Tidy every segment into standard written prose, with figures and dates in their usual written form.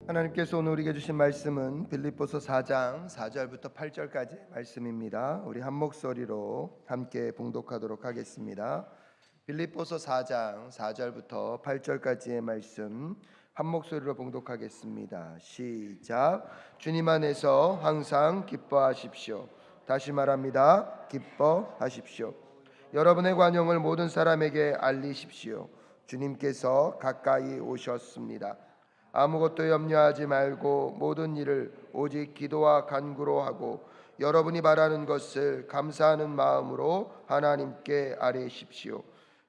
하나님께서 오늘 우리에게 주신 말씀은 빌립보서 4장 4절부터 8절까지 말씀입니다. 우리 한 목소리로 함께 봉독하도록 하겠습니다. 빌립보서 4장 4절부터 8절까지의 말씀 한 목소리로 봉독하겠습니다. 시작. 주님 안에서 항상 기뻐하십시오. 다시 말합니다. 기뻐하십시오. 여러분의 관용을 모든 사람에게 알리십시오. 주님께서 가까이 오셨습니다. 아무것도 염려하지 말고 모든 일을 오직 기도와 간구로 하고 여러분이 바라는 것을 감사하는 마음으로 하나님께 아뢰십시오.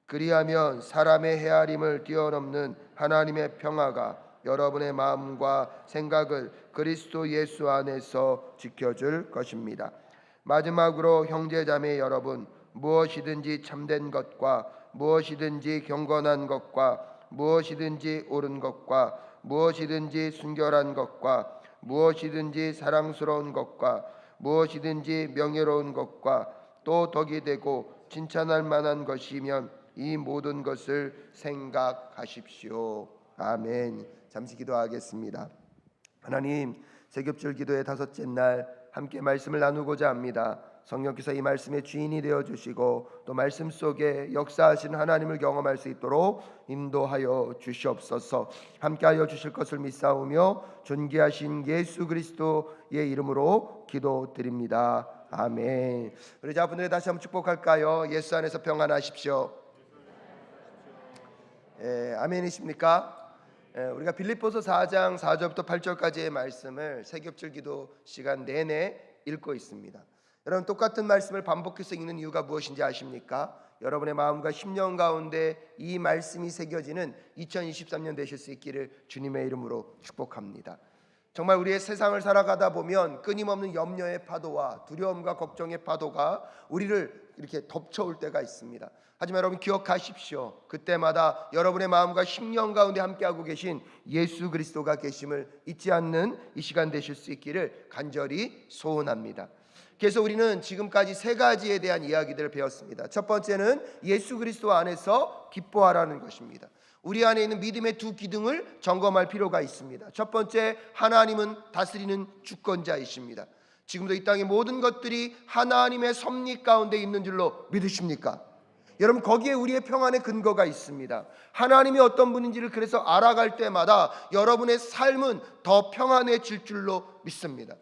그리하면 사람의 헤아림을 뛰어넘는 하나님의 평화가 여러분의 마음과 생각을 그리스도 예수 안에서 지켜줄 것입니다. 마지막으로 형제자매 여러분, 무엇이든지 참된 것과 무엇이든지 경건한 것과 무엇이든지 옳은 것과 무엇이든지 순결한 것과 무엇이든지 사랑스러운 것과 무엇이든지 명예로운 것과 또 덕이 되고 칭찬할 만한 것이면 이 모든 것을 생각하십시오. 아멘. 잠시 기도하겠습니다. 하나님, 세겹절 기도의 다섯째 날 함께 말씀을 나누고자 합니다. 성령께서 이 말씀의 주인이 되어주시고 또 말씀 속에 역사하신 하나님을 경험할 수 있도록 인도하여 주시옵소서. 함께하여 주실 것을 믿사오며 존귀하신 예수 그리스도의 이름으로 기도드립니다. 아멘. 우리 자분들에 다시 한번 축복할까요? 예수 안에서 평안하십시오. 아멘이십니까? 우리가 빌립보서 4장 4절부터 8절까지의 말씀을 세겹절 기도 시간 내내 읽고 있습니다. 여러분, 똑같은 말씀을 반복해서 읽는 이유가 무엇인지 아십니까? 여러분의 마음과 심령 가운데 이 말씀이 새겨지는 2023년 되실 수 있기를 주님의 이름으로 축복합니다. 정말 우리의 세상을 살아가다 보면 끊임없는 염려의 파도와 두려움과 걱정의 파도가 우리를 이렇게 덮쳐올 때가 있습니다. 하지만 여러분 기억하십시오. 그때마다 여러분의 마음과 심령 가운데 함께하고 계신 예수 그리스도가 계심을 잊지 않는 이 시간 되실 수 있기를 간절히 소원합니다. 그래서 우리는 지금까지 세 가지에 대한 이야기들을 배웠습니다. 첫 번째는 예수 그리스도 안에서 기뻐하라는 것입니다. 우리 안에 있는 믿음의 두 기둥을 점검할 필요가 있습니다. 첫 번째, 하나님은 다스리는 주권자이십니다. 지금도 이 땅의 모든 것들이 하나님의 섭리 가운데 있는 줄로 믿으십니까? 여러분, 거기에 우리의 평안의 근거가 있습니다. 하나님이 어떤 분인지를 그래서 알아갈 때마다 여러분의 삶은 더 평안해질 줄로 믿습니다.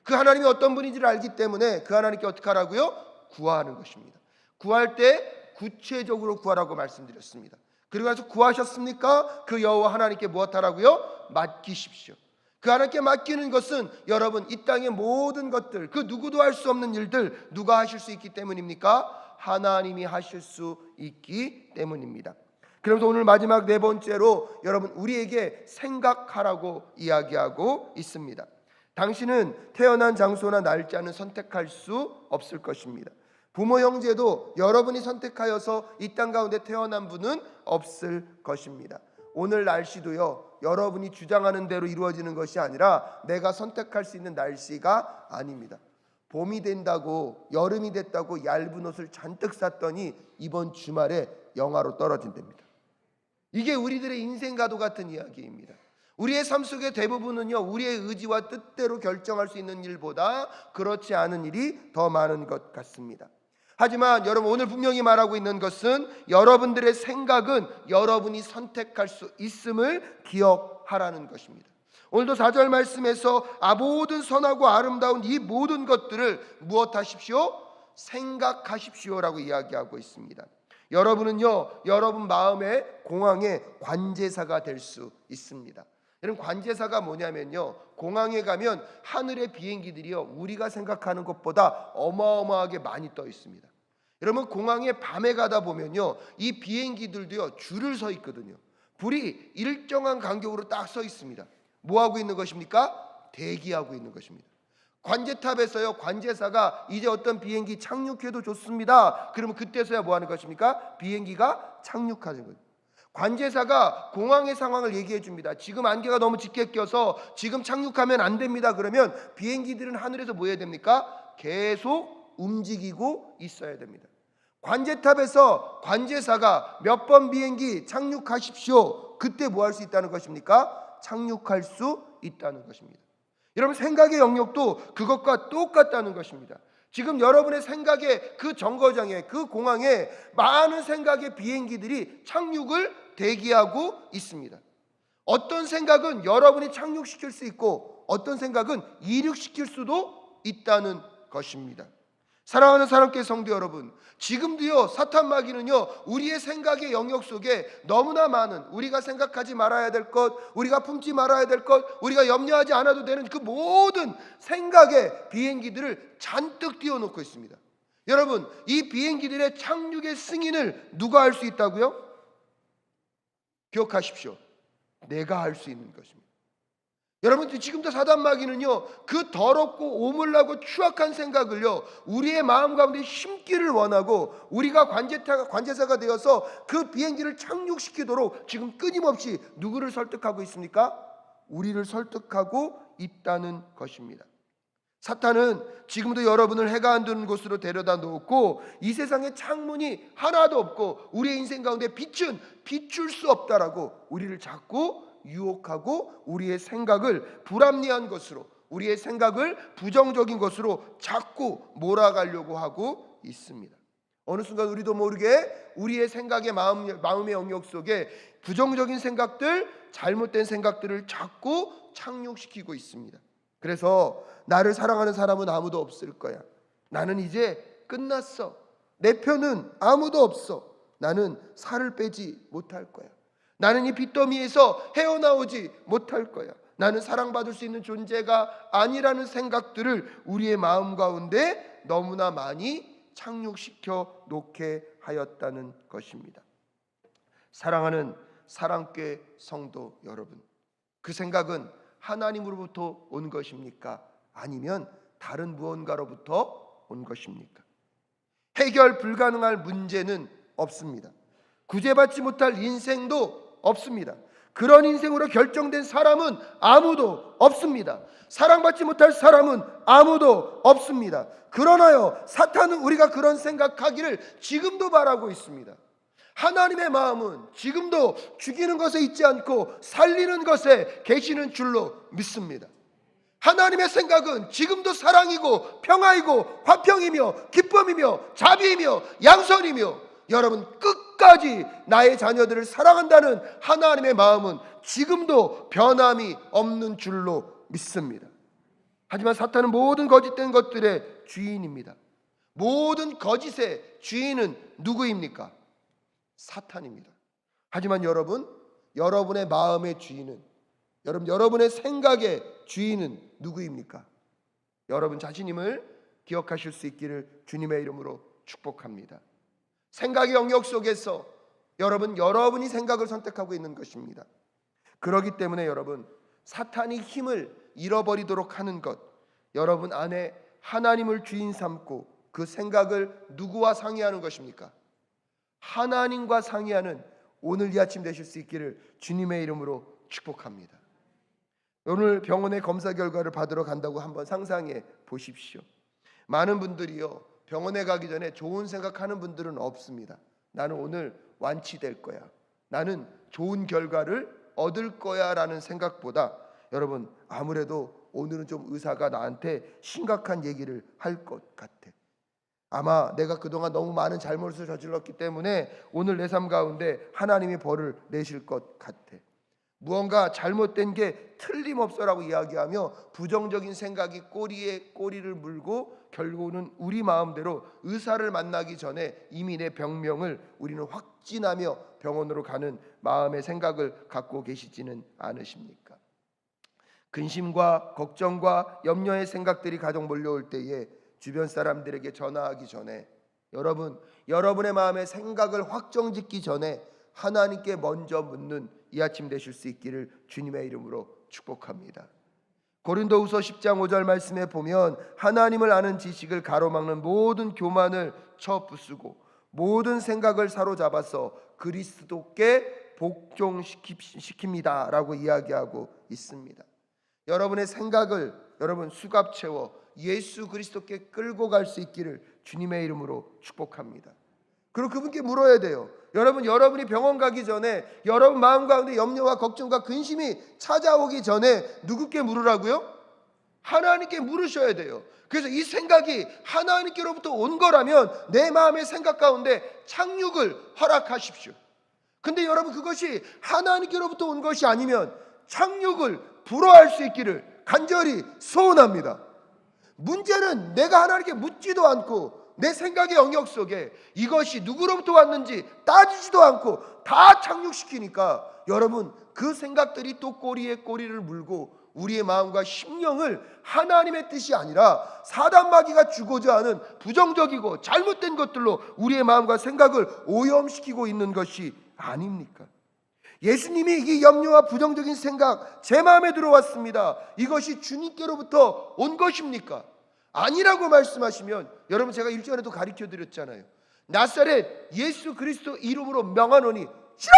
그 하나님이 어떤 분인지를 알기 때문에 그 하나님께 어떻게 하라고요? 구하는 것입니다. 구할 때 구체적으로 구하라고 말씀드렸습니다. 그리고 나서 구하셨습니까? 그 여호와 하나님께 무엇하라고요? 맡기십시오. 그 하나님께 맡기는 것은 여러분 이 땅의 모든 것들, 그 누구도 할 수 없는 일들 누가 하실 수 있기 때문입니까? 하나님이 하실 수 있기 때문입니다. 그래서 오늘 마지막 네 번째로 여러분 우리에게 생각하라고 이야기하고 있습니다. 당신은 태어난 장소나 날짜는 선택할 수 없을 것입니다. 부모 형제도 여러분이 선택하여서 이 땅 가운데 태어난 분은 없을 것입니다. 오늘 날씨도요, 여러분이 주장하는 대로 이루어지는 것이 아니라 내가 선택할 수 있는 날씨가 아닙니다. 봄이 된다고, 여름이 됐다고 얇은 옷을 잔뜩 샀더니 이번 주말에 영하로 떨어진답니다. 이게 우리들의 인생과도 같은 이야기입니다. 우리의 삶 속의 대부분은요, 우리의 의지와 뜻대로 결정할 수 있는 일보다 그렇지 않은 일이 더 많은 것 같습니다. 하지만 여러분, 오늘 분명히 말하고 있는 것은 여러분들의 생각은 여러분이 선택할 수 있음을 기억하라는 것입니다. 오늘도 4절 말씀에서 모든 선하고 아름다운 이 모든 것들을 무엇하십시오? 생각하십시오라고 이야기하고 있습니다. 여러분은요, 여러분 마음의 공항의 관제사가 될 수 있습니다. 여러분, 관제사가 뭐냐면요, 공항에 가면 하늘의 비행기들이요, 우리가 생각하는 것보다 어마어마하게 많이 떠 있습니다. 여러분, 공항에 밤에 가다 보면요, 이 비행기들도요 줄을 서 있거든요. 불이 일정한 간격으로 딱 서 있습니다. 뭐 하고 있는 것입니까? 대기하고 있는 것입니다. 관제탑에서요, 관제사가 이제 어떤 비행기 착륙해도 좋습니다. 그러면 그때서야 뭐 하는 것입니까? 비행기가 착륙하는 거예요. 관제사가 공항의 상황을 얘기해 줍니다. 지금 안개가 너무 짙게 껴서 지금 착륙하면 안 됩니다. 그러면 비행기들은 하늘에서 뭐 해야 됩니까? 계속 움직이고 있어야 됩니다. 관제탑에서 관제사가 몇 번 비행기 착륙하십시오. 그때 뭐 할 수 있다는 것입니까? 착륙할 수 있다는 것입니다. 여러분, 생각의 영역도 그것과 똑같다는 것입니다. 지금 여러분의 생각의 그 정거장에, 그 공항에 많은 생각의 비행기들이 착륙을 대기하고 있습니다. 어떤 생각은 여러분이 착륙시킬 수 있고 어떤 생각은 이륙시킬 수도 있다는 것입니다. 사랑하는 사랑교회 성도 여러분, 지금도요, 사탄 마귀는요, 우리의 생각의 영역 속에 너무나 많은, 우리가 생각하지 말아야 될 것, 우리가 품지 말아야 될 것, 우리가 염려하지 않아도 되는 그 모든 생각의 비행기들을 잔뜩 띄워놓고 있습니다. 여러분, 이 비행기들의 착륙의 승인을 누가 할 수 있다고요? 기억하십시오. 내가 할 수 있는 것입니다. 여러분, 지금도 사단 마귀는요, 그 더럽고 오물나고 추악한 생각을요, 우리의 마음 가운데 심기를 원하고, 우리가 관제사가 되어서 그 비행기를 착륙시키도록 지금 끊임없이 누구를 설득하고 있습니까? 우리를 설득하고 있다는 것입니다. 사탄은 지금도 여러분을 해가 안 드는 곳으로 데려다 놓고, 이 세상에 창문이 하나도 없고 우리의 인생 가운데 빛은 비출 수 없다라고 우리를 자꾸 유혹하고, 우리의 생각을 불합리한 것으로, 우리의 생각을 부정적인 것으로 자꾸 몰아가려고 하고 있습니다. 어느 순간 우리도 모르게 우리의 생각의 마음의 영역 속에 부정적인 생각들, 잘못된 생각들을 자꾸 착륙시키고 있습니다. 그래서 나를 사랑하는 사람은 아무도 없을 거야. 나는 이제 끝났어. 내 편은 아무도 없어. 나는 살을 빼지 못할 거야. 나는 이 빚더미에서 헤어나오지 못할 거야. 나는 사랑받을 수 있는 존재가 아니라는 생각들을 우리의 마음 가운데 너무나 많이 착륙시켜 놓게 하였다는 것입니다. 사랑하는 사랑교회 성도 여러분, 그 생각은 하나님으로부터 온 것입니까? 아니면 다른 무언가로부터 온 것입니까? 해결 불가능할 문제는 없습니다. 구제받지 못할 인생도 없습니다. 그런 인생으로 결정된 사람은 아무도 없습니다. 사랑받지 못할 사람은 아무도 없습니다. 그러나요, 사탄은 우리가 그런 생각하기를 지금도 바라고 있습니다. 하나님의 마음은 지금도 죽이는 것에 있지 않고 살리는 것에 계시는 줄로 믿습니다. 하나님의 생각은 지금도 사랑이고 평화이고 화평이며 기쁨이며 자비이며 양선이며, 여러분, 끝까지 나의 자녀들을 사랑한다는 하나님의 마음은 지금도 변함이 없는 줄로 믿습니다. 하지만 사탄은 모든 거짓된 것들의 주인입니다. 모든 거짓의 주인은 누구입니까? 사탄입니다. 하지만 여러분의 마음의 주인은, 여러분의 생각의 주인은 누구입니까? 여러분 자신임을 기억하실 수 있기를 주님의 이름으로 축복합니다. 생각의 영역 속에서 여러분이 생각을 선택하고 있는 것입니다. 그렇기 때문에 여러분, 사탄이 힘을 잃어버리도록 하는 것, 여러분 안에 하나님을 주인 삼고 그 생각을 누구와 상의하는 것입니까? 하나님과 상의하는 오늘 이 아침 되실 수 있기를 주님의 이름으로 축복합니다. 오늘 병원의 검사 결과를 받으러 간다고 한번 상상해 보십시오. 많은 분들이요, 병원에 가기 전에 좋은 생각하는 분들은 없습니다. 나는 오늘 완치될 거야, 나는 좋은 결과를 얻을 거야 라는 생각보다, 여러분, 아무래도 오늘은 좀 의사가 나한테 심각한 얘기를 할 것 같아. 아마 내가 그동안 너무 많은 잘못을 저질렀기 때문에 오늘 내 삶 가운데 하나님이 벌을 내실 것 같아. 무언가 잘못된 게 틀림없어라고 이야기하며 부정적인 생각이 꼬리에 꼬리를 물고 결국은 우리 마음대로 의사를 만나기 전에 이미 내 병명을 우리는 확진하며 병원으로 가는 마음의 생각을 갖고 계시지는 않으십니까? 근심과 걱정과 염려의 생각들이 가족 몰려올 때에 주변 사람들에게 전화하기 전에 여러분의 마음의 생각을 확정짓기 전에 하나님께 먼저 묻는 이 아침 되실 수 있기를 주님의 이름으로 축복합니다. 고린도후서 10장 5절 말씀에 보면 하나님을 아는 지식을 가로막는 모든 교만을 쳐부수고 모든 생각을 사로잡아서 그리스도께 복종시킵니다 라고 이야기하고 있습니다. 여러분의 생각을 수갑 채워 예수 그리스도께 끌고 갈 수 있기를 주님의 이름으로 축복합니다. 그리고 그분께 물어야 돼요. 여러분, 여러분이 병원 가기 전에 여러분 마음 가운데 염려와 걱정과 근심이 찾아오기 전에 누구께 물으라고요? 하나님께 물으셔야 돼요. 그래서 이 생각이 하나님께로부터 온 거라면 내 마음의 생각 가운데 착륙을 허락하십시오. 근데 여러분, 그것이 하나님께로부터 온 것이 아니면 착륙을 불허할 수 있기를 간절히 소원합니다. 문제는 내가 하나님께 묻지도 않고 내 생각의 영역 속에 이것이 누구로부터 왔는지 따지지도 않고 다 착륙시키니까 여러분, 그 생각들이 또 꼬리에 꼬리를 물고 우리의 마음과 심령을 하나님의 뜻이 아니라 사단 마귀가 주고자 하는 부정적이고 잘못된 것들로 우리의 마음과 생각을 오염시키고 있는 것이 아닙니까? 예수님이 이 염려와 부정적인 생각 제 마음에 들어왔습니다, 이것이 주님께로부터 온 것입니까? 아니라고 말씀하시면, 여러분, 제가 1절에도 가르쳐 드렸잖아요. 나사렛 예수 그리스도 이름으로 명하노니 싫어!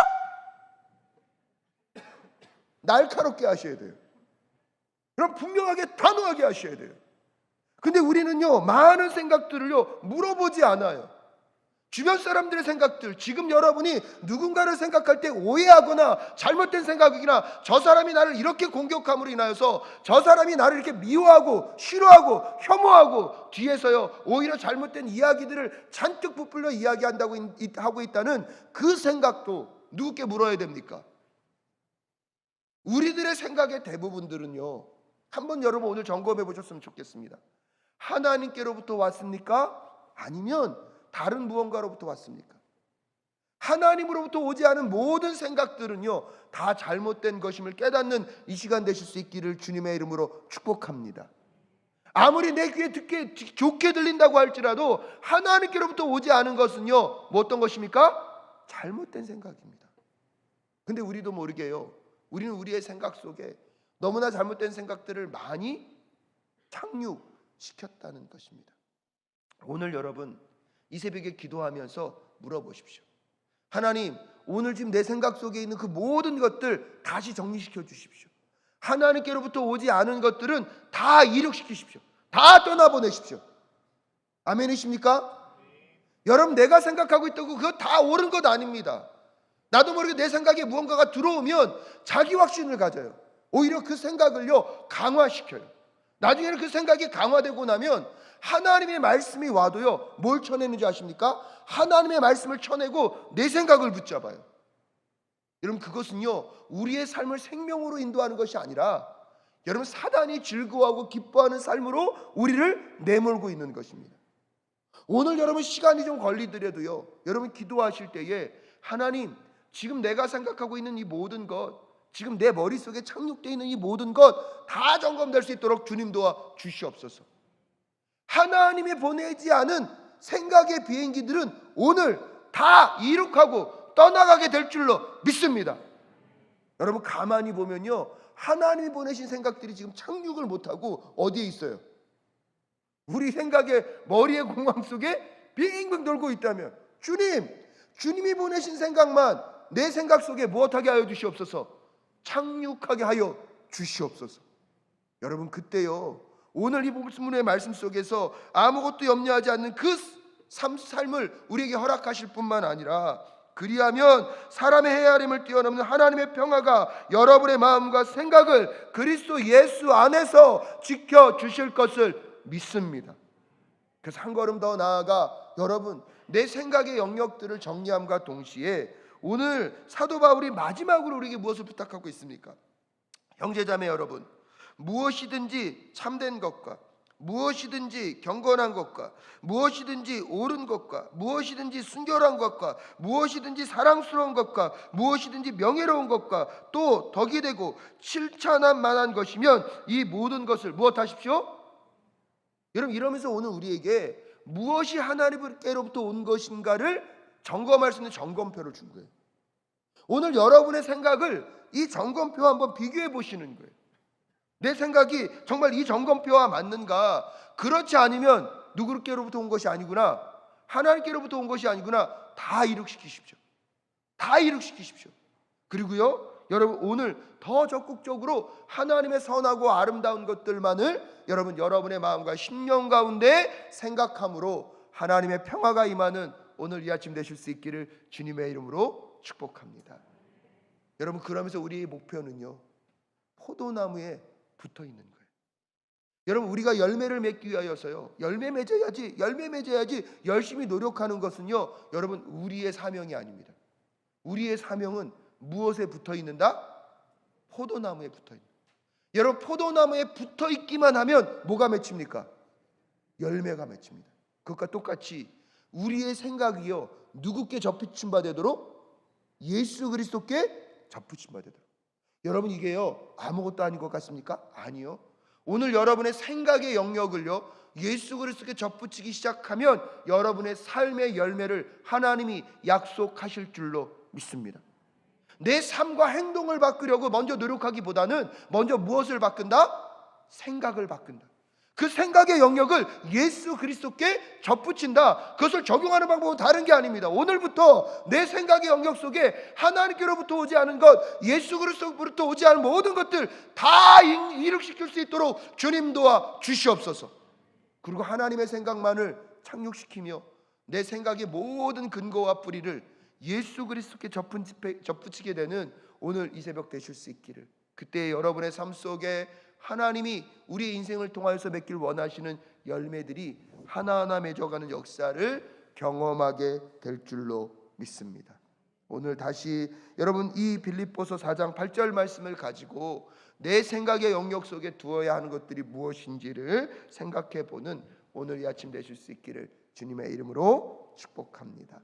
날카롭게 하셔야 돼요. 그럼 분명하게 단호하게 하셔야 돼요. 근데 우리는요, 많은 생각들을요 물어보지 않아요. 주변 사람들의 생각들, 지금 여러분이 누군가를 생각할 때 오해하거나 잘못된 생각이나 저 사람이 나를 이렇게 공격함으로 인하여서 저 사람이 나를 이렇게 미워하고 싫어하고 혐오하고 뒤에서요 오히려 잘못된 이야기들을 잔뜩 부풀려 이야기한다고 하고 있다는 그 생각도 누구께 물어야 됩니까? 우리들의 생각의 대부분들은요, 한번 여러분 오늘 점검해 보셨으면 좋겠습니다. 하나님께로부터 왔습니까? 아니면 다른 무언가로부터 왔습니까? 하나님으로부터 오지 않은 모든 생각들은요 다 잘못된 것임을 깨닫는 이 시간 되실 수 있기를 주님의 이름으로 축복합니다. 아무리 내 귀에 듣기 좋게 들린다고 할지라도 하나님께로부터 오지 않은 것은요 뭐 어떤 것입니까? 잘못된 생각입니다. 근데 우리도 모르게요, 우리는 우리의 생각 속에 너무나 잘못된 생각들을 많이 착륙시켰다는 것입니다. 오늘 여러분 이 새벽에 기도하면서 물어보십시오. 하나님, 오늘 지금 내 생각 속에 있는 그 모든 것들 다시 정리시켜 주십시오. 하나님께로부터 오지 않은 것들은 다 이륙시키십시오. 다 떠나보내십시오. 아멘이십니까? 여러분, 내가 생각하고 있다고 그거 다 옳은 것 아닙니다. 나도 모르게 내 생각에 무언가가 들어오면 자기 확신을 가져요. 오히려 그 생각을요 강화시켜요. 나중에는 그 생각이 강화되고 나면 하나님의 말씀이 와도요 뭘 쳐내는지 아십니까? 하나님의 말씀을 쳐내고 내 생각을 붙잡아요. 여러분, 그것은요 우리의 삶을 생명으로 인도하는 것이 아니라 여러분 사단이 즐거워하고 기뻐하는 삶으로 우리를 내몰고 있는 것입니다. 오늘 여러분 시간이 좀 걸리더라도요 여러분 기도하실 때에 하나님, 지금 내가 생각하고 있는 이 모든 것, 지금 내 머릿속에 착륙되어 있는 이 모든 것 다 점검될 수 있도록 주님 도와 주시옵소서. 하나님이 보내지 않은 생각의 비행기들은 오늘 다 이륙하고 떠나가게 될 줄로 믿습니다. 여러분, 가만히 보면요 하나님이 보내신 생각들이 지금 착륙을 못하고 어디에 있어요? 우리 생각의 머리의 공항 속에 빙빙 돌고 있다면, 주님이 보내신 생각만 내 생각 속에 무엇하게 하여 주시옵소서? 착륙하게 하여 주시옵소서. 여러분, 그때요 오늘 이 본문의 말씀 속에서 아무것도 염려하지 않는 그 삶을 우리에게 허락하실 뿐만 아니라, 그리하면 사람의 헤아림을 뛰어넘는 하나님의 평화가 여러분의 마음과 생각을 그리스도 예수 안에서 지켜주실 것을 믿습니다. 그래서 한 걸음 더 나아가 여러분, 내 생각의 영역들을 정리함과 동시에 오늘 사도 바울이 마지막으로 우리에게 무엇을 부탁하고 있습니까? 형제자매 여러분, 무엇이든지 참된 것과 무엇이든지 경건한 것과 무엇이든지 옳은 것과 무엇이든지 순결한 것과 무엇이든지 사랑스러운 것과 무엇이든지 명예로운 것과 또 덕이 되고 칭찬할 만한 것이면 이 모든 것을 무엇하십시오? 여러분, 이러면서 오늘 우리에게 무엇이 하나님께로부터 온 것인가를 점검할 수 있는 점검표를 준 거예요. 오늘 여러분의 생각을 이 점검표와 한번 비교해 보시는 거예요. 내 생각이 정말 이 점검표와 맞는가? 그렇지 않으면 누구께로부터 온 것이 아니구나, 하나님께로부터 온 것이 아니구나, 다 이륙시키십시오. 다 이륙시키십시오. 그리고요 여러분, 오늘 더 적극적으로 하나님의 선하고 아름다운 것들만을 여러분의 마음과 심령 가운데 생각함으로 하나님의 평화가 임하는 오늘 이 아침 되실 수 있기를 주님의 이름으로 축복합니다. 여러분, 그러면서 우리의 목표는요, 포도나무에 붙어 있는 거예요. 여러분, 우리가 열매를 맺기 위하여서요, 열매 맺어야지 열심히 노력하는 것은요, 여러분, 우리의 사명이 아닙니다. 우리의 사명은 무엇에 붙어 있는다? 포도나무에 붙어 있는. 여러분, 포도나무에 붙어 있기만 하면 뭐가 맺힙니까? 열매가 맺힙니다. 그것과 똑같이 우리의 생각이요, 누구께 접붙임 받도록? 예수 그리스도께 접붙임 받도록. 여러분, 이게요 아무것도 아닌 것 같습니까? 아니요. 오늘 여러분의 생각의 영역을요 예수 그리스도께 접붙이기 시작하면 여러분의 삶의 열매를 하나님이 약속하실 줄로 믿습니다. 내 삶과 행동을 바꾸려고 먼저 노력하기보다는 먼저 무엇을 바꾼다? 생각을 바꾼다. 그 생각의 영역을 예수 그리스도께 접붙인다. 그것을 적용하는 방법은 다른 게 아닙니다. 오늘부터 내 생각의 영역 속에 하나님께로부터 오지 않은 것, 예수 그리스도로부터 오지 않은 모든 것들 다 이룩시킬 수 있도록 주님 도와 주시옵소서. 그리고 하나님의 생각만을 착륙시키며 내 생각의 모든 근거와 뿌리를 예수 그리스도께 접붙이게 되는 오늘 이 새벽 되실 수 있기를. 그때 여러분의 삶 속에 하나님이 우리의 인생을 통하여서 맺길 원하시는 열매들이 하나하나 맺어가는 역사를 경험하게 될 줄로 믿습니다. 오늘 다시 여러분 이 빌립보서 4장 8절 말씀을 가지고 내 생각의 영역 속에 두어야 하는 것들이 무엇인지를 생각해 보는 오늘 이 아침 되실 수 있기를 주님의 이름으로 축복합니다.